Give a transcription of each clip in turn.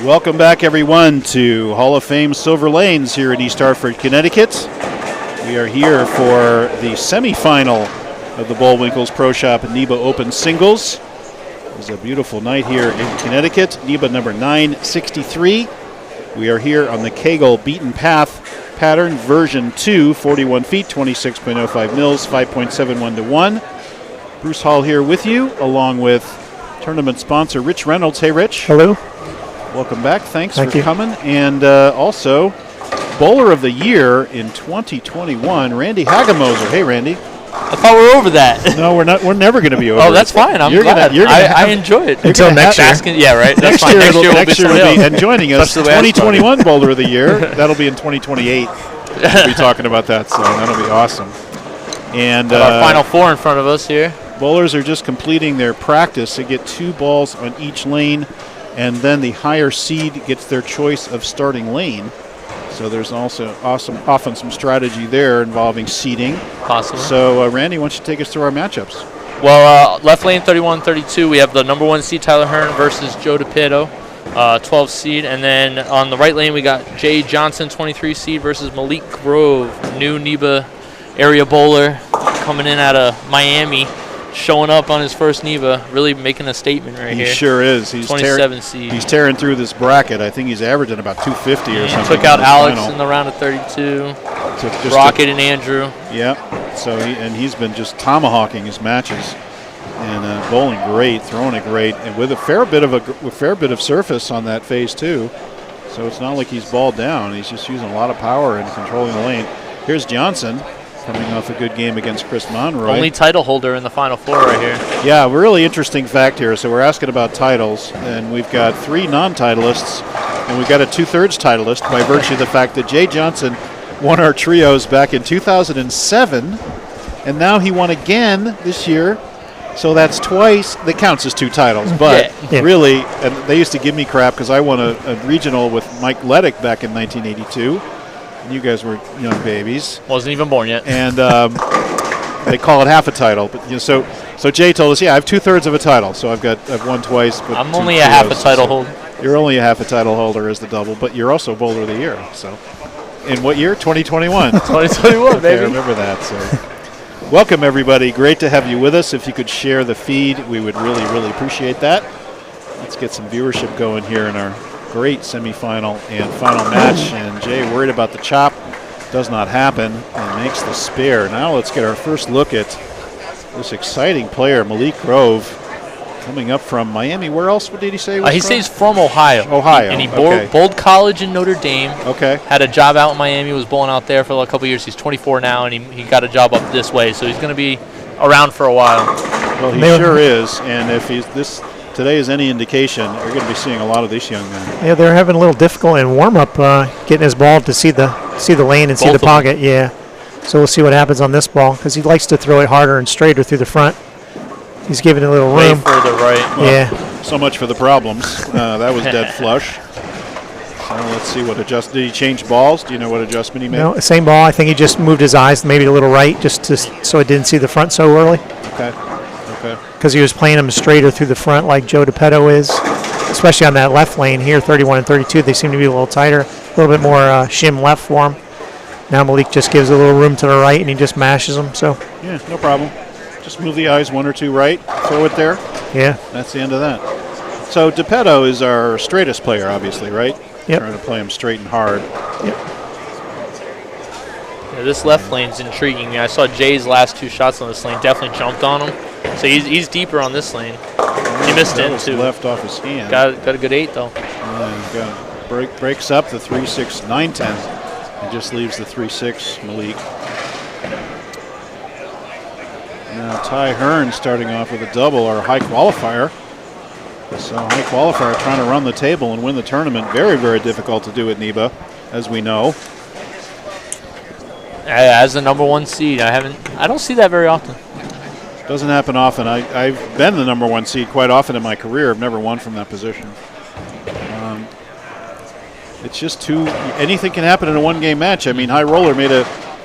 Welcome back, everyone, to Hall of Fame Silver Lanes here in East Hartford, Connecticut. We are here for the semifinal of the Bowlwinkle's Pro Shop NEBA Open Singles. It's a beautiful night here in Connecticut. NEBA number 963. We are here on the Kegel Beaten Path pattern, version 2, 41 feet, 26.05 mils, 5.71 to 1. Bruce Hall here with you, along with tournament sponsor Rich Reynolds. Hey, Rich. Hello. Welcome back. Thanks for coming. And also, Bowler of the Year in 2021, Randy Hagamoser. Hey, Randy. I thought we were over that. No, we're not. We're never going to be over. Oh, that's fine. I'm glad. I enjoy it. Until next year. Yeah, right. That's fine. Next year will be and joining us, 2021 Bowler of the Year. That'll be in 2028. We'll be talking about that, so that'll be awesome. And our Final Four in front of us here. Bowlers are just completing their practice. They get 2 balls on each lane, and then the higher seed gets their choice of starting lane. So there's also often some strategy there involving seeding. Possibly. So, Randy, why don't you take us through our matchups? Well, left lane 31-32, we have the number 1 seed Tyler Hearn versus Joe DePeto, 12 seed. And then on the right lane, we got Jay Johnson, 23 seed versus Malik Grove, new NEBA area bowler coming in out of Miami. Showing up on his first NEBA, really making a statement right here. He sure is. He's 27 seed. He's tearing through this bracket. I think he's averaging about 250 or something. Took out Alex in the round of 32. Rocket and Andrew. Yeah. So he's been just tomahawking his matches and bowling great, throwing it great, and with a fair bit of surface on that phase 2. So it's not like he's balled down. He's just using a lot of power and controlling the lane. Here's Johnson, coming off a good game against Chris Monroy. Only title holder in the Final Four right here. Yeah, a really interesting fact here. So we're asking about titles, and we've got 3 non-titleists, and we've got a 2/3 titleist by virtue of the fact that Jay Johnson won our trios back in 2007, and now he won again this year. So that's twice. That counts as 2 titles, but really, and they used to give me crap because I won a regional with Mike Leddick back in 1982. You guys were young babies. Wasn't even born yet. And they call it half a title. But so Jay told us, I have 2/3 of a title. So I've won twice. But I'm only a half a title holder. You're only a half a title holder as the double, but you're also Bowler of the Year. So, in what year? 2021. 2021, baby. I remember that. So, welcome everybody. Great to have you with us. If you could share the feed, we would really, really appreciate that. Let's get some viewership going here in our great semifinal and final match. And Jay, worried about the chop. Does not happen and makes the spare. Now let's get our first look at this exciting player, Malik Grove, coming up from Miami. Where else did he say he was he from? says he's from Ohio. Ohio. And he bowled college in Notre Dame. Okay. Had a job out in Miami, was bowling out there for a couple years. He's 24 now, and he got a job up this way. So he's going to be around for a while. Well, he sure is. And if today is any indication, you're going to be seeing a lot of these young men. Yeah, they're having a little difficult in warm-up getting his ball to see the lane and see the pocket. Yeah, so we'll see what happens on this ball because he likes to throw it harder and straighter through the front. He's giving it a little room. Way further right. Well, yeah. So much for the problems. That was dead flush. So let's see what adjust. Did he change balls? Do you know what adjustment he made? No, same ball. I think he just moved his eyes maybe a little right just so it didn't see the front so early. Okay. Because he was playing them straighter through the front like Joe DePeto is, especially on that left lane here, 31 and 32. They seem to be a little tighter, a little bit more shim left for him. Now Malik just gives a little room to the right, and he just mashes them. So yeah, no problem. Just move the eyes 1 or 2 right, throw it there. Yeah. That's the end of that. So DePeto is our straightest player, obviously, right? Yep. Trying to play him straight and hard. Yep. Yeah, this left lane's intriguing me. I saw Jay's last 2 shots on this lane. Definitely jumped on him. So he's deeper on this lane. He missed it too. Left off his hand. Got a good 8 though. Yeah, breaks up the 3-6, 9-10, and just leaves the 3-6 Malik. Now Ty Hearn starting off with a double, our high qualifier. So high qualifier trying to run the table and win the tournament. Very, very difficult to do at NEBA, as we know. As the number 1 seed, I don't see that very often. Doesn't happen often. I've been the number 1 seed quite often in my career. I've never won from that position. It's just anything can happen in a 1-game match. I mean, High Roller made a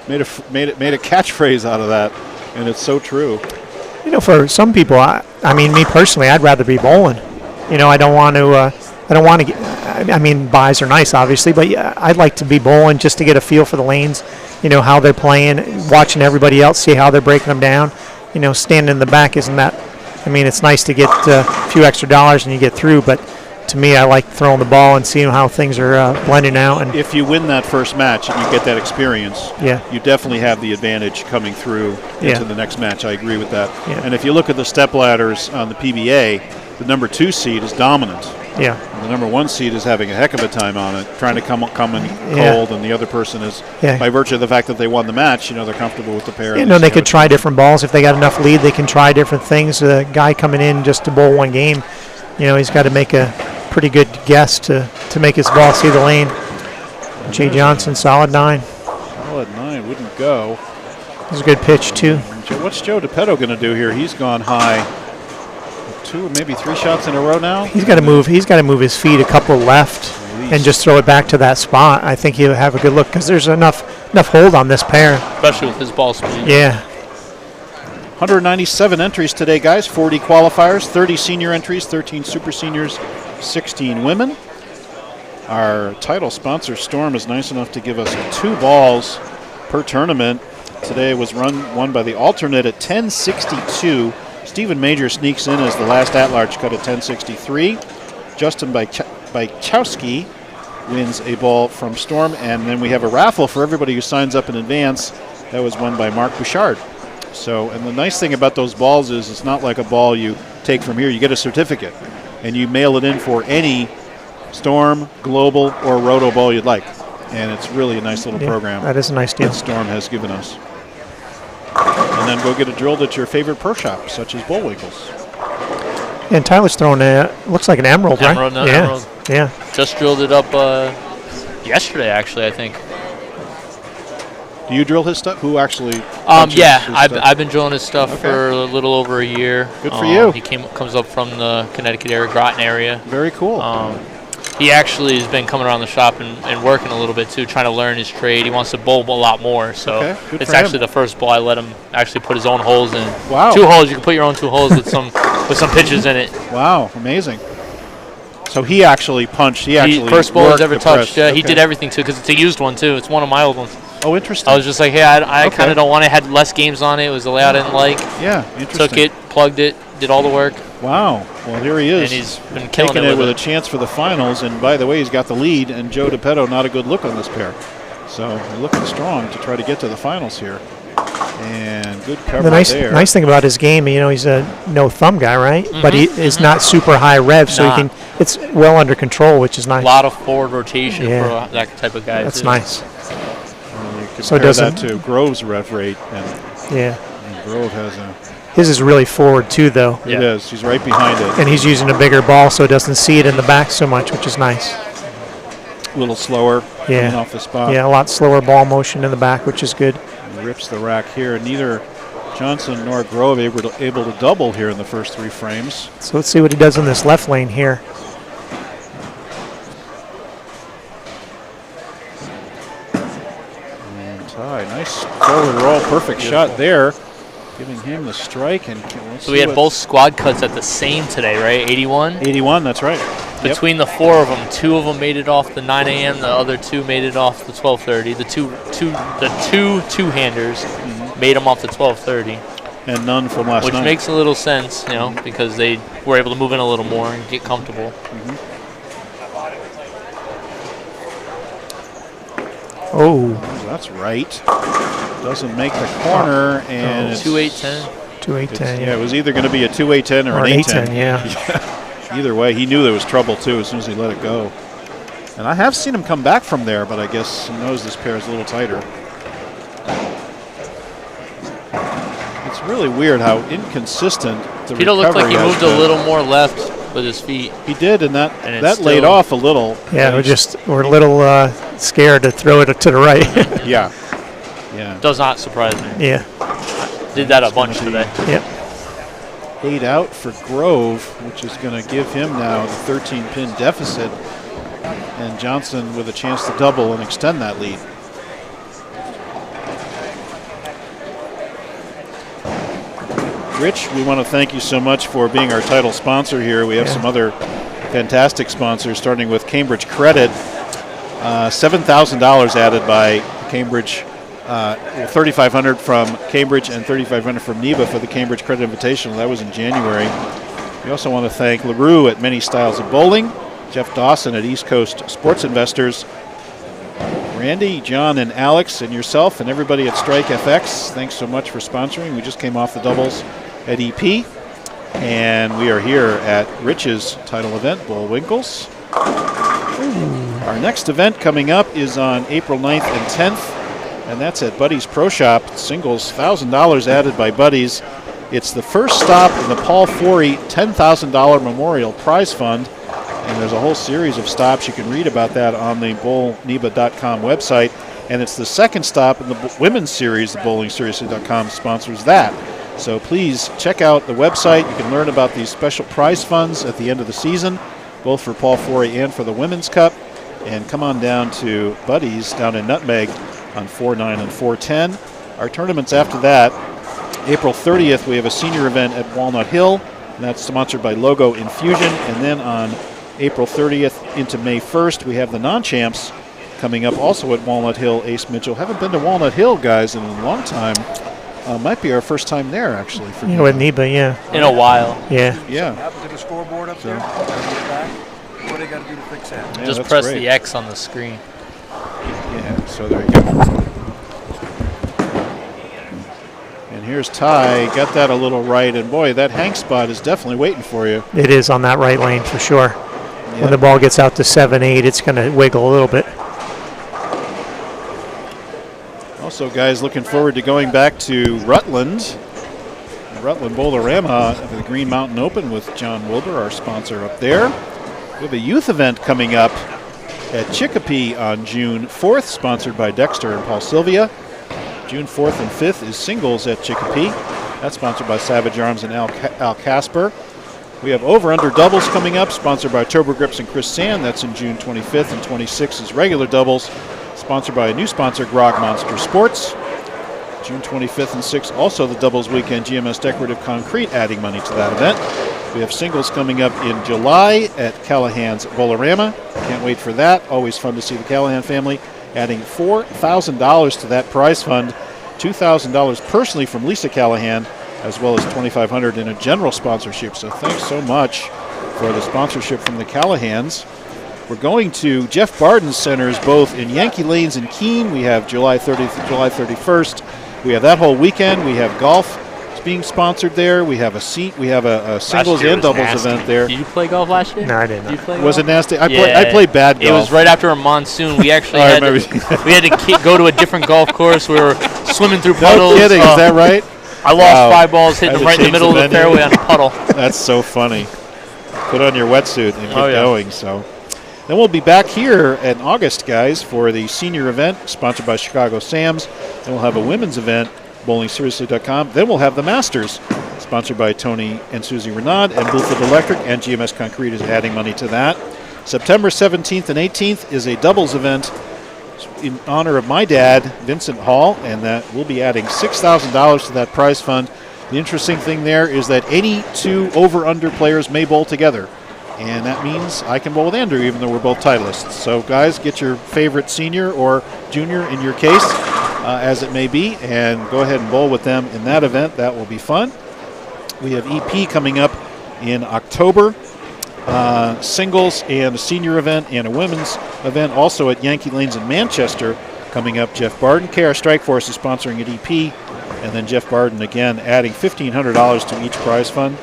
catchphrase out of that, and it's so true. You know, for some people, I mean, me personally, I'd rather be bowling. You know, I don't want to I mean, buys are nice, obviously, but yeah, I'd like to be bowling just to get a feel for the lanes, how they're playing, watching everybody else, see how they're breaking them down. Standing in the back isn't that. I mean, it's nice to get a few extra dollars and you get through, but to me, I like throwing the ball and seeing how things are blending out. And if you win that first match and you get that experience, yeah, you definitely have the advantage coming through into the next match. I agree with that. Yeah. And if you look at the step ladders on the PBA, the number 2 seed is dominant. Yeah. And the number 1 seed is having a heck of a time on it, trying to come in cold, and the other person is, by virtue of the fact that they won the match, they're comfortable with the pair. They could try different balls. If they got enough lead, they can try different things. The guy coming in just to bowl one game, he's got to make a pretty good guess to make his ball see the lane. Jay Johnson, solid 9. Solid 9, wouldn't go. It was a good pitch, too. What's Joe DePetto going to do here? He's gone high 2, maybe 3 shots in a row now. He's got to move his feet a couple left and just throw it back to that spot. I think he'll have a good look because there's enough hold on this pair. Especially with his ball speed. Yeah. 197 entries today, guys. 40 qualifiers, 30 senior entries, 13 super seniors, 16 women. Our title sponsor, Storm, is nice enough to give us 2 balls per tournament. Today was won by the alternate at 10.62. Stephen Major sneaks in as the last at-large cut at 10.63. Justin Bajkowski wins a ball from Storm, and then we have a raffle for everybody who signs up in advance. That was won by Mark Bouchard. So, and the nice thing about those balls is it's not like a ball you take from here. You get a certificate, and you mail it in for any Storm, Global, or Roto ball you'd like. And it's really a nice little program. That is a nice deal. That Storm has given us. And then go get it drilled at your favorite pro shop, such as Bowlwinkle's. And Tyler's throwing looks like an emerald, right? Emerald. Yeah. Just drilled it up yesterday, actually, I think. Do you drill his stuff? Who actually? I've been drilling his stuff for a little over a year. Good for you. He comes up from the Connecticut area, Groton area. Very cool. He actually has been coming around the shop and working a little bit too, trying to learn his trade. He wants to bowl a lot more, so it's actually the first bowl I let him actually put his own holes in. Wow. 2 holes. You can put your own 2 holes with some pitches in it. Wow, amazing. So he actually punched. He first ball he's ever touched. Yeah, he did everything too because it's a used one too. It's one of my old ones. Oh, interesting. I was just like, hey, I kind of don't want it. Had less games on it. It was a layout I didn't like. Yeah, interesting. Took it, plugged it, did all the work. Wow. Well, here he is. And he's been killing taking it with a chance for the finals. And by the way, he's got the lead. And Joe DePetto, not a good look on this pair. So they're looking strong to try to get to the finals here. And good cover there. Nice thing about his game, he's a no thumb guy, right? Mm-hmm. But he is not super high rev, so it's well under control, which is nice. A lot of forward rotation for that type of guy. That's nice. So does that to Grove's rev rate, and Grove has a. His is really forward too, though. It is. He's right behind it. And he's using a bigger ball, so it doesn't see it in the back so much, which is nice. A little slower coming off the spot. Yeah, a lot slower ball motion in the back, which is good. He rips the rack here. Neither Johnson nor Grove able to double here in the first 3 frames. So let's see what he does in this left lane here. And Ty, nice forward roll, perfect shot there. Giving him the strike. And so we had both squad cuts at the same today, right? 81? 81, that's right. Between the 4 of them, 2 of them made it off the 9 a.m. The other 2 made it off the 12:30. The two handers made them off the 12:30. And none from last night. Which makes a little sense, because they were able to move in a little more and get comfortable. Oh, that's right. Doesn't make the corner, and it's 2-8-10. 2-8-10. Yeah, it was either going to be a 2-8-10 or an 8-10. Yeah. Either way, he knew there was trouble too as soon as he let it go. And I have seen him come back from there, but I guess he knows this pair is a little tighter. It's really weird how inconsistent the Peter looked like he moved been. A little more left with his feet. He did, and that laid off a little. Yeah, we're a little scared to throw it to the right. Yeah. Does not surprise me. Yeah. Did that a bunch today. Yep. 8 out for Grove, which is going to give him now the 13-pin deficit, and Johnson with a chance to double and extend that lead. Rich, we want to thank you so much for being our title sponsor here. We have some other fantastic sponsors, starting with Cambridge Credit. $7,000 added by Cambridge, $3,500 from Cambridge and $3,500 from NEBA for the Cambridge Credit Invitational. That was in January. We also want to thank LaRue at Many Styles of Bowling, Jeff Dawson at East Coast Sports Investors, Randy, John, and Alex, and yourself, and everybody at Strike FX. Thanks so much for sponsoring. We just came off the doubles at EP, and we are here at Rich's title event, Bowlwinkles. Our next event coming up is on April 9th and 10th, and that's at Buddy's Pro Shop. Singles, $1,000 added by Buddy's. It's the first stop in the Paul Forey $10,000 Memorial Prize Fund, and there's a whole series of stops. You can read about that on the bowlneba.com website, and it's the second stop in the women's series. The bowlingseriously.com sponsors that. So please check out the website. You can learn about these special prize funds at the end of the season, both for Paul Forey and for the Women's Cup. And come on down to Buddy's down in Nutmeg on 4-9 and 4-10. Our tournaments after that, April 30th, we have a senior event at Walnut Hill, and that's sponsored by Logo Infusion. And then on April 30th into May 1st, we have the non-champs coming up also at Walnut Hill. Ace Mitchell. Haven't been to Walnut Hill, guys, in a long time. Might be our first time there, actually. For with NEBA, yeah. In a while. Yeah. Yeah. Happens to the scoreboard up there. What do they got to do to fix that? Yeah, Just that's press great. the X on the screen. Yeah, so there you go. And here's Ty. Got that a little right. And boy, that hang spot is definitely waiting for you. It is on that right lane for sure. Yeah. When the ball gets out to 7-8, it's going to wiggle a little bit. Also, guys, looking forward to going back to Rutland. Rutland Bowlerama at the Green Mountain Open with John Wilbur, our sponsor up there. We have a youth event coming up at Chicopee on June 4th, sponsored by Dexter and Paul Sylvia. June 4th and 5th is singles at Chicopee. That's sponsored by Savage Arms and Al Casper. We have over-under doubles coming up, sponsored by Turbo Grips and Chris Sand. That's in June 25th, and 26th is regular doubles, sponsored by a new sponsor, Grog Monster Sports. June 25th and 6th, also the doubles weekend, GMS Decorative Concrete adding money to that event. We have singles coming up in July at Callahan's Bowlerama. Can't wait for that. Always fun to see the Callahan family adding $4,000 to that prize fund. $2,000 personally from Lisa Callahan, as well as $2,500 in a general sponsorship. So thanks so much for the sponsorship from the Callahans. We're going to Jeff Barden's centers both in Yankee Lanes and Keene. We have July 30th, July 31st. We have that whole weekend. We have golf being sponsored there. We have a singles and doubles event there. Did you play golf last year? No, I didn't. Did you play Was golf? it nasty? I played bad golf. It was right after a monsoon. We actually I had remember. we had to go to a different golf course. We were swimming through No puddles. kidding, is that right? I lost Wow. 5 balls, hitting Had them to right in the change middle the of the venue. fairway on a puddle. That's so funny. Put on your wetsuit and get Oh, yeah. going. So then we'll be back here in August, guys, for the senior event sponsored by Chicago Sam's. Then we'll have a women's event, bowlingseriously.com. Then we'll have the Masters, sponsored by Tony and Susie Renaud, and Bluefield Electric, and GMS Concrete is adding money to that. September 17th and 18th is a doubles event in honor of my dad, Vincent Hall, and that we'll be adding $6,000 to that prize fund. The interesting thing there is that any 2 over-under players may bowl together, and that means I can bowl with Andrew, even though we're both titleists. So, guys, get your favorite senior or junior in your case, as it may be, and go ahead and bowl with them in that event. That will be fun. We have EP coming up in October, singles and a senior event and a women's event also at Yankee Lanes in Manchester coming up. Jeff Barden, KR Strike Force is sponsoring at EP, and then Jeff Barden again adding $1,500 to each prize fund.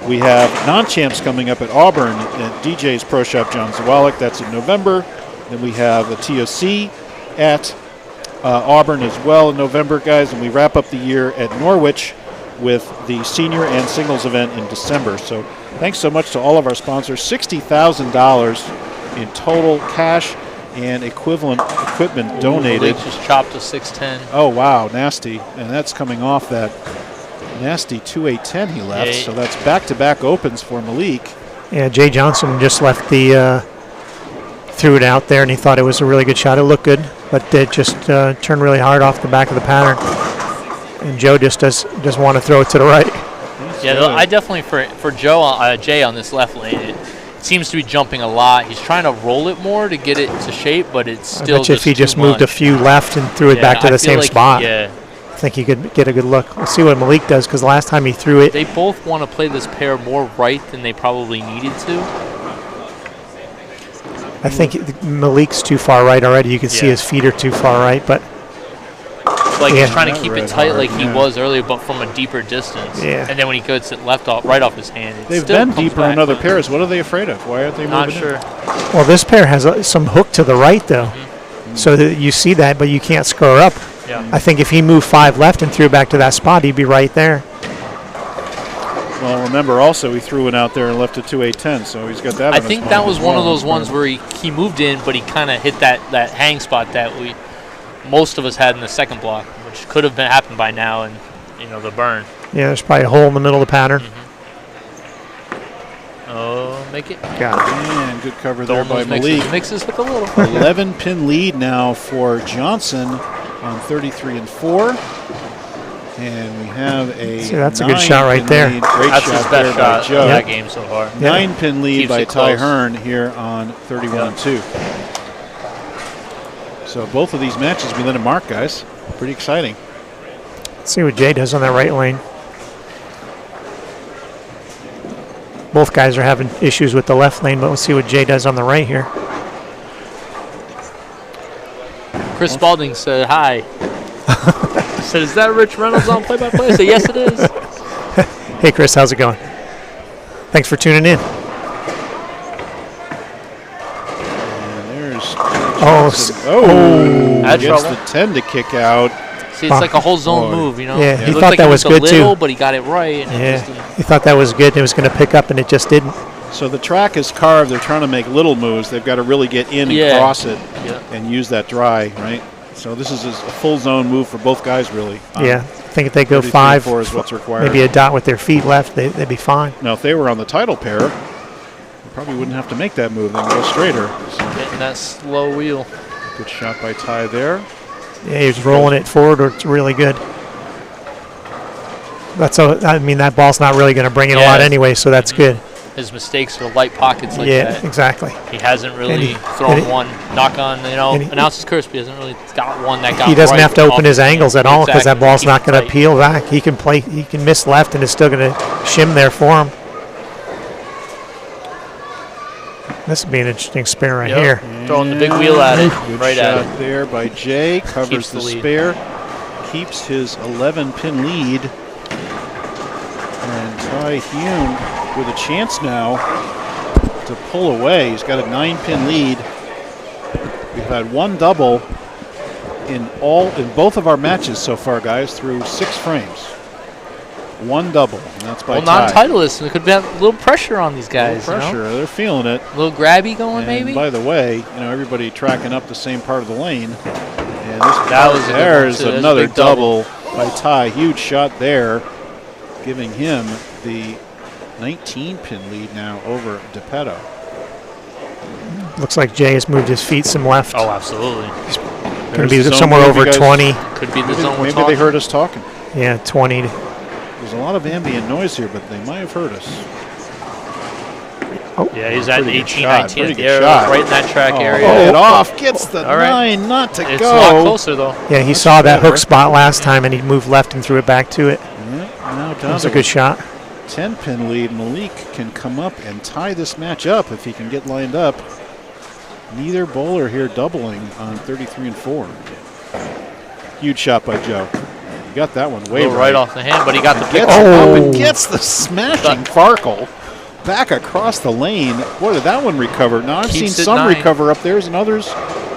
We have non-champs coming up at Auburn at DJ's Pro Shop John Zawalik. That's in November. Then we have a TOC at Auburn as well in November, guys, and we wrap up the year at Norwich with the senior and singles event in December. So thanks so much to all of our sponsors. $60,000 in total cash and equivalent equipment donated. Malik just chopped a 610. Oh, wow, nasty. And that's coming off that nasty 2-8-10 he left. Yeah. So that's back-to-back opens for Malik. Yeah, Jay Johnson just left threw it out there, and he thought it was a really good shot. It looked good, but it just turned really hard off the back of the pattern. And Joe just doesn't want to throw it to the right. Yeah, I definitely for Jay on this left lane. It's seems to be jumping a lot. He's trying to roll it more to get it to shape, but it's still if he just too moved a much. few left and threw it back to I the feel same like, spot, Yeah. I think he could get a good look. Let's see what Malik does, because last time he threw it, They both want to play this pair more right than they probably needed to. I think Malik's too far right already. You can see Yeah. his feet are too far right, but Like Yeah. he's trying to Not keep red it tight hard, like he yeah. was earlier, but from a deeper distance. Yeah. And then when he gets it right off his hand, it They've still been comes deeper in back, other but pairs. What are they afraid of? Why aren't they Not moving sure. in? well, this pair has some hook to the right though, so that you see that, but you can't score up. Yeah. I think if he moved 5 left and threw it back to that spot, he'd be right there. Well, remember also he threw it out there and left it to 8-10, so he's got that. I on his think mind that as was one of well. those ones where he moved in, but he kind of hit that hang spot that most of us had in the second block, which could have happened by now, and the burn. Yeah, there's probably a hole in the middle of the pattern. Oh, make it. Got it. And good cover there by Almost Malik. mixes with a little. 11-pin lead now for Johnson on 33-4. And we have a See, that's a good shot right 9-pin there. lead. Great That's shot his there best by shot Joe. of that game so far. 9-pin lead Keeps by it Ty close. Hearn here on 31-2. So both of these matches we let him mark, guys. Pretty exciting. Let's see what Jay does on that right lane. Both guys are having issues with the left lane, but we'll see what Jay does on the right here. Chris Spalding said hi. Said, "Is that Rich Reynolds on play-by-play?" I said, "Yes, it is." Hey, Chris, how's it going? Thanks for tuning in. And there's Had gets trouble. the 10 to kick out. See, it's like a whole zone Boy. move, Yeah, It he looked thought like that it was a good, little, too. but he got it right. And it just Yeah, didn't- he thought that was good and it was going to pick up, and it just didn't. So the track is carved. They're trying to make little moves. They've got to really get in and Yeah. cross it Yeah. and use that dry, right? So this is a full zone move for both guys, really. Yeah, I think if they go 33 and 5, 4 is what's required. maybe a dot with their feet left, they'd be fine. Now, if they were on the title pair, they probably wouldn't have to make that move. They can go straighter. So Getting that slow wheel. good shot by Ty there. Yeah, he was rolling it forward, or it's really good. That ball's not really going to bring in a lot Yeah. anyway, so that's good. His mistakes are light pockets like Yeah, that. exactly. He hasn't And really he- thrown and he- one. Knock on, and he- announcer's curse, but he hasn't really got one that got He doesn't right have to open off his the angles at all, because that Exactly. ball's Keep not it going to tight. peel back. He can miss left, and it's still going to shim there for him. This would be an interesting spin right Yep. here. Throwing the big wheel at it, Good right shot at it. there by Jay. Covers Keeps the the lead. spare. Keeps his 11-pin lead. And Ty Hume with a chance now to pull away. He's got a 9-pin lead. We've had one double in both of our matches so far, guys, through 6 frames. One double, and that's by Well, Ty. non-titleists, there could be a little pressure on these guys. Little pressure. They're feeling it. A little grabby going, And maybe. by the way, everybody tracking up the same part of the lane. And That was a good one, there's too. That's a another big double. double by Ty. Huge shot there, giving him the 19-pin lead now over DePetto. Looks like Jay has moved his feet some left. Oh, absolutely. Going to be There's the zone somewhere move you over guys- 20. Could be the Maybe, zone we're maybe talking. they heard us talking. Yeah, 20. There's a lot of ambient noise here, but they might have heard us. Yeah, he's at Pretty good 18, shot, 19 pretty at the good arrow, shot. right in that track area. Pull it off, gets the All right. 9, not to It's go. a lot closer, though. Yeah, he saw that hook spot last time, and he moved left and threw it back to it. Yeah, now That down was to a good shot. 10-pin lead. Malik can come up and tie this match up if he can get lined up. Neither bowler here doubling on 33-4. Huge shot by Joe. He got that one way Right off the hand, but he got the Gets pick. it up and Oh. gets the smashing Farkle back across the lane. Boy, did that one recover. Now, I've Keeps seen it some 9. recover up there and others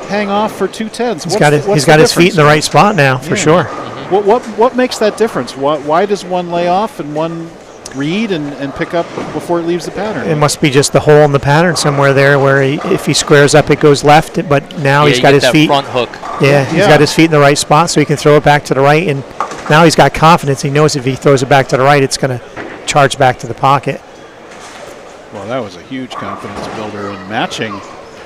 hang off for 210s. He's got his feet in the right spot now, for Yeah. sure. What makes that difference? Why does one lay off and one read and pick up before it leaves the pattern? It must be just the hole in the pattern somewhere there where if he squares up, it goes left, but now he's you got get his that feet. front hook. Yeah, he's Yeah. got his feet in the right spot, so he can throw it back to the right. And now he's got confidence. He knows if he throws it back to the right, it's going to charge back to the pocket. Well, that was a huge confidence builder in matching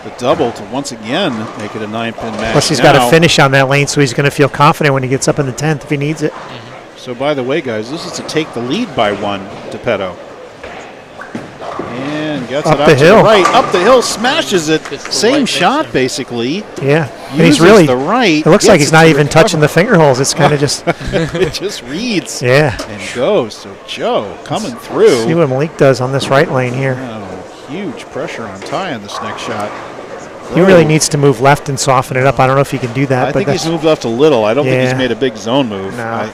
the double to once again make it a 9-pin match. Plus, he's now. got a finish on that lane, so he's going to feel confident when he gets up in the 10th if he needs it. So, by the way, guys, this is to take the lead by 1 to Petto. And And gets Up it up the to hill. the right. Up the hill, smashes it. Gets the Same right shot, mixer. basically. Yeah. And Uses he's really, the right. it looks like gets he's it not to even recover. touching the finger holes. It's kind of just, It just reads yeah. and goes. So Joe coming See through. what Malik does on this right lane here. Oh, huge pressure on Ty on this next shot. He really Grove, needs to move left and soften it up. I don't know if he can do that. I but think he's that's- moved left a little. I don't think Yeah. he's made a big zone move. No.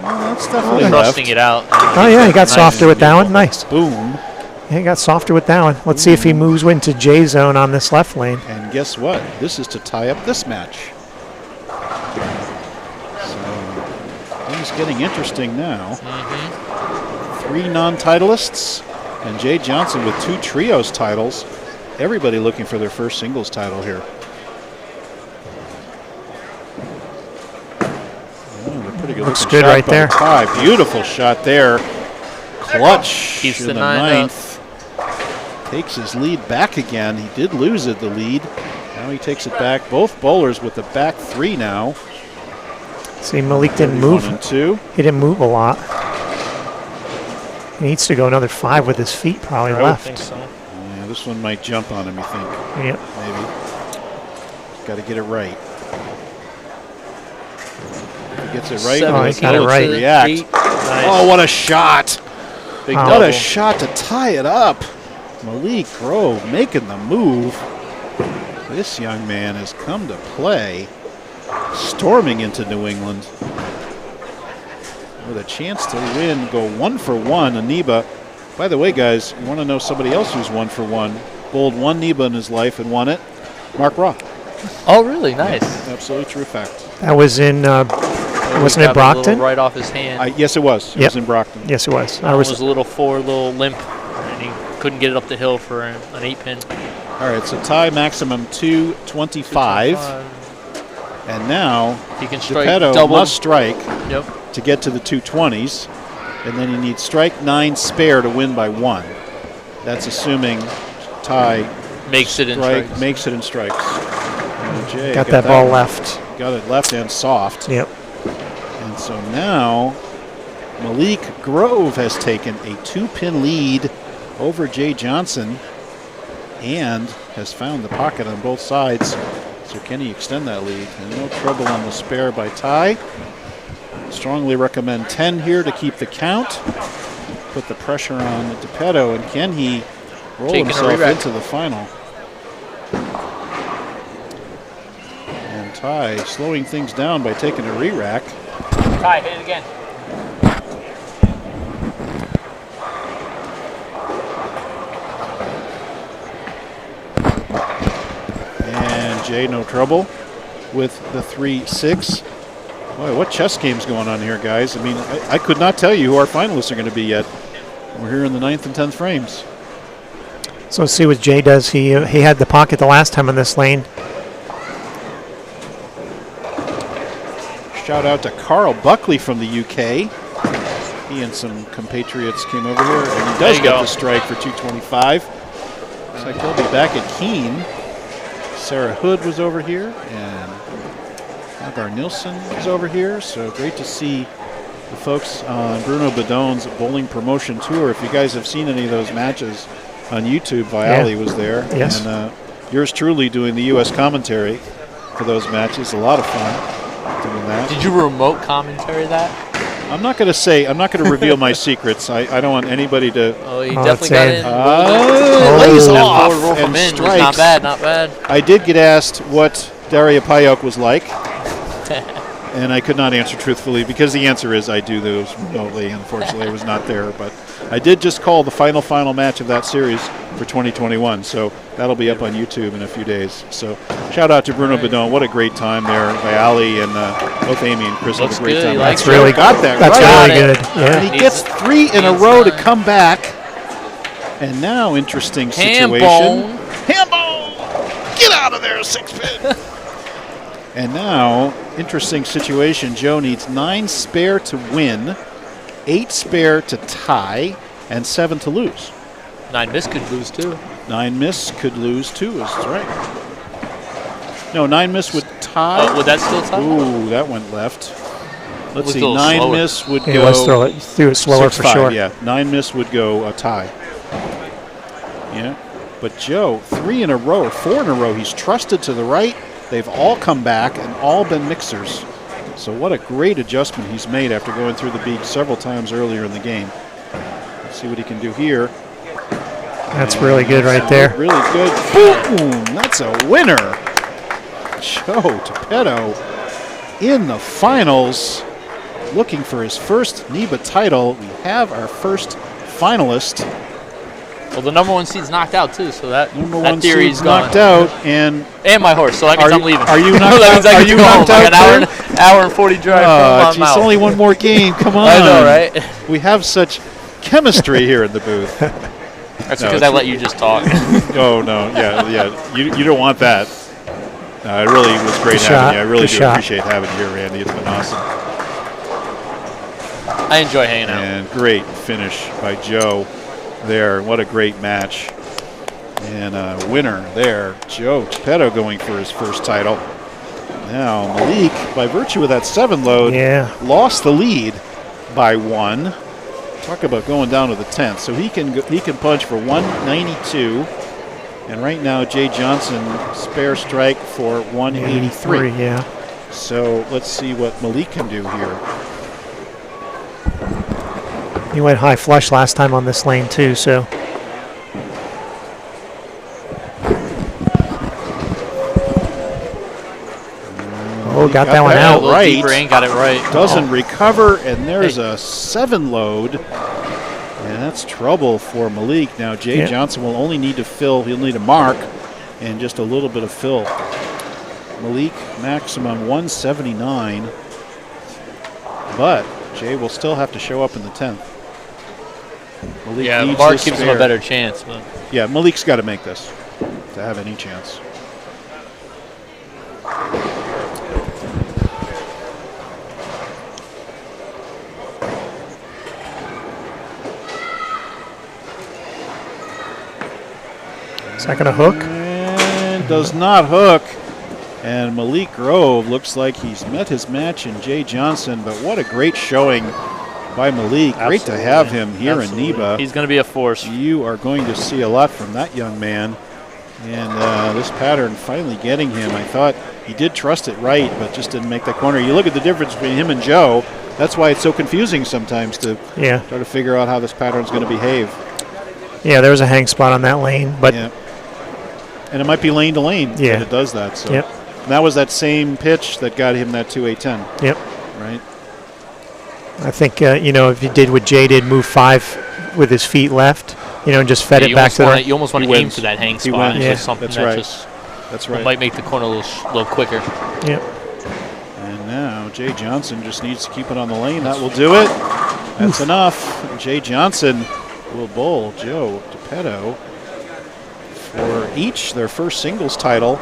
Well, that's definitely left. Trusting it out. Oh, yeah, he got Nice. softer with that one. Nice. Boom. Yeah, he got softer with that one. Let's see if he moves into J zone on this left lane. And guess what? This is to tie up this match. So things getting interesting now. Three non-titleists and Jay Johnson with 2 trios titles. Everybody looking for their first singles title here. Oh, a pretty good Looks looking good shot right by there. Ty. Beautiful shot there. Clutch Keeps in the the 9 up. 9th. Takes his lead back again. He did lose it, the lead. Now he takes it back. Both bowlers with the back 3 now. See, Malik didn't 1 move. and 2. He didn't move a lot. He needs to go another 5 with his feet probably I would left. think so. Yeah, this one might jump on him, you think? Yep. Maybe. Got to get it right. If he gets it right, Oh, he got it he'll right. react. 8. Nice. Oh, what a shot! Big Oh. What double. a shot to tie it up. Malik Grove making the move. This young man has come to play, storming into New England with a chance to win, go 1 for 1. A NEBA. By the way, guys, you want to know somebody else who's 1 for 1? Bowled 1 NEBA in his life and won it. Mark Raw. Oh, really? Nice. Absolutely true fact. That was in, wasn't it Got a little Brockton? right off his hand. Yes, it was. It Yep. was in Brockton. Yes, it was. I It was. was a little 4, little limp, and he couldn't get it up the hill for an 8-pin. All right, so tie maximum 225. And now He can strike Geppetto double. must strike Yep. to get to the 220s. And then he needs strike 9 spare to win by 1. That's assuming tie Makes it in strike, strikes. makes it in strikes. And Jay Got that ball left. Got it left and soft. Yep. And so now Malik Grove has taken a 2-pin lead over Jay Johnson and has found the pocket on both sides. So can he extend that lead? And no trouble on the spare by Ty. Strongly recommend 10 here to keep the count. Put the pressure on Geppetto, and can he roll Taking a himself re-rack. into the final? And Ty slowing things down by taking a re-rack. Ty, hit it again. And Jay, no trouble with the 3-6. Boy, what chess game's going on here, guys? I mean, I could not tell you who our finalists are going to be yet. We're here in the 9th and 10th frames. So let's see what Jay does. He had the pocket the last time on this lane. Shout out to Carl Buckley from the UK. He and some compatriots came over here, and he does There you get go. the strike for 225. Looks like he'll be back at Keene. Sarah Hood was over here, and Agar Nilsson is over here. So great to see the folks on Bruno Bedon's bowling promotion tour. If you guys have seen any of those matches on YouTube, Viali was there. Yes. And yours truly doing the U.S. commentary for those matches. A lot of fun doing that. Did you remote commentary that? I'm not going to reveal my secrets. I don't want anybody to. Oh, he Oh, definitely it's got in. in. Lays Oh. off Forward roll from and in. strikes. Not bad, not bad. I did get asked what Daria Payok was like, and I could not answer truthfully because the answer is I do those remotely. Unfortunately, I was not there, but I did just call the final match of that series for 2021. So that'll be up on YouTube in a few days. So shout out to Bruno Bedon. What a great time there by Ali and both Amy and Chris Looks had a great good. time. He likes Joe really- got that That's right. really good. And Yeah. he gets 3 in a Needs row to 9. come back. And now, interesting Ham situation. bone. Ham bone! Get out of there, 6-pin! And now, interesting situation. Joe needs 9 spare to win, 8 spare to tie, and 7 to lose. 9 miss could lose too. 9 miss could lose too, that's right. No, 9 miss would tie. Would that still tie? Ooh, that went left. Let's Was see, a little 9 slower. miss would He go. threw it slower for 6-5, sure. Yeah, 9 miss would go a tie. Yeah. But Joe, 3 in a row, 4 in a row, he's trusted to the right. They've all come back and all been mixers. So what a great adjustment he's made after going through the bead several times earlier in the game. Let's see what he can do here. That's really good right there. Really good. Boom! That's a winner. Joe Toppetto in the finals, looking for his first NEBA title. We have our first finalist. Well, the number 1 seed's knocked out too, so that theory's seed's gone. knocked out, and my horse, so that means I'm leaving. Are you knocked out? Are you knocked out? An hour and 40 drive. It's only one more game. Come on. I know, right? We have such chemistry here in the booth. That's because I let you just talk. Oh no, yeah. You don't want that. It really was great having you. I really do appreciate having you here, Randy. It's been awesome. I enjoy hanging out. And great finish by Joe there. What a great match. And a winner there, Joe Toppetto going for his first title. Now Malik, by virtue of that 7 load, lost the lead by 1. Talk about going down to the 10th. So he can punch for 192. And right now, Jay Johnson spare strike for 183. Yeah. So let's see what Malik can do here. He went high flush last time on this lane too, so. Oh, got that one out. Right. Got it right. Doesn't recover, and there's a 7 load. And that's trouble for Malik. Now, Jay Johnson will only need to fill. He'll need a mark and just a little bit of fill. Malik, maximum 179. But Jay will still have to show up in the 10th. Malik Mark gives him a better chance. But. Yeah, Malik's got to make this to have any chance. Is that going to hook? And does not hook. And Malik Grove looks like he's met his match in Jay Johnson, but what a great showing by Malik. Absolutely. Great to have him here in NEBA. He's going to be a force. You are going to see a lot from that young man. And this pattern finally getting him. I thought he did trust it right, but just didn't make that corner. You look at the difference between him and Joe. That's why it's so confusing sometimes to try to figure out how this pattern's going to behave. Yeah, there was a hang spot on that lane, but and it might be lane to lane that it does that. So and that was that same pitch that got him that 2-8-10. Yep. Right. I think if he did what Jay did, move 5 with his feet left, and just fed it back to the. You almost want to aim for that hang spot. Something That's that right. That's right. Might make the corner a little quicker. Yep. And now Jay Johnson just needs to keep it on the lane. That will do it. That's enough. Jay Johnson will bowl Joe Toppetto for each their first singles title.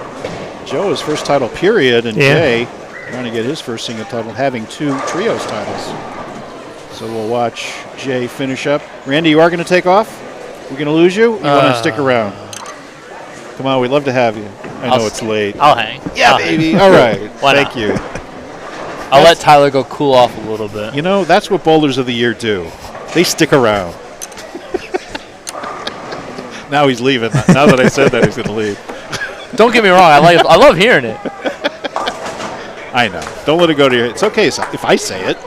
Joe his first title period, and Jay trying to get his first single title, having 2 trios titles. So we'll watch Jay finish up. Randy, you are going to take off? We're going to lose you? You want to stick around? Come on, we'd love to have you. I know it's late. I'll hang. Yeah, baby. All right. Thank you. I'll let Tyler go cool off a little bit. That's what Bowlers of the Year do. They stick around. Now he's leaving. Now that I said that, he's going to leave. Don't get me wrong. I love hearing it. I know. Don't let it go to your head. It's okay if I say it.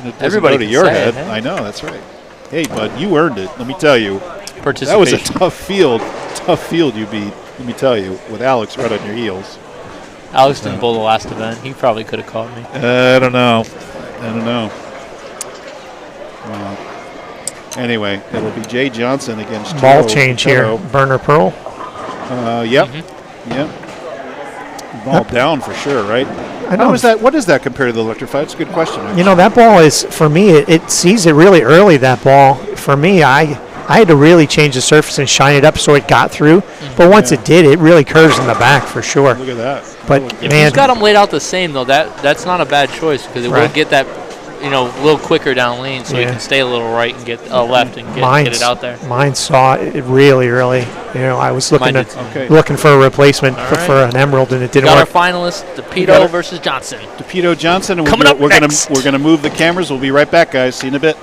It doesn't go to your head. I know. That's right. Hey, bud, you earned it. Let me tell you. That was a tough field. Tough field you beat. Let me tell you, with Alex right on your heels. Alex didn't bowl the last event. He probably could have caught me. I don't know. Well, anyway, it'll be Jay Johnson against ball Joe change Toppetto. here. Burner Pearl. Yep. Ball down for sure, right? I know. How is that? What is that compared to the electrified? It's a good question. Actually. That ball is, for me, it sees it really early, that ball. For me, I had to really change the surface and shine it up so it got through. But once it did, it really curves in the back for sure. Look at that. But, if he's got them laid out the same, though, that's not a bad choice because it will get that a little quicker down lane so he can stay a little right and get left and get it out there. Mine saw it really early. I was looking for a replacement for an emerald, and it didn't work. Got our finalists, Toppetto versus Johnson. Toppetto Johnson, and Coming up we're gonna move the cameras. We'll be right back, guys. See you in a bit.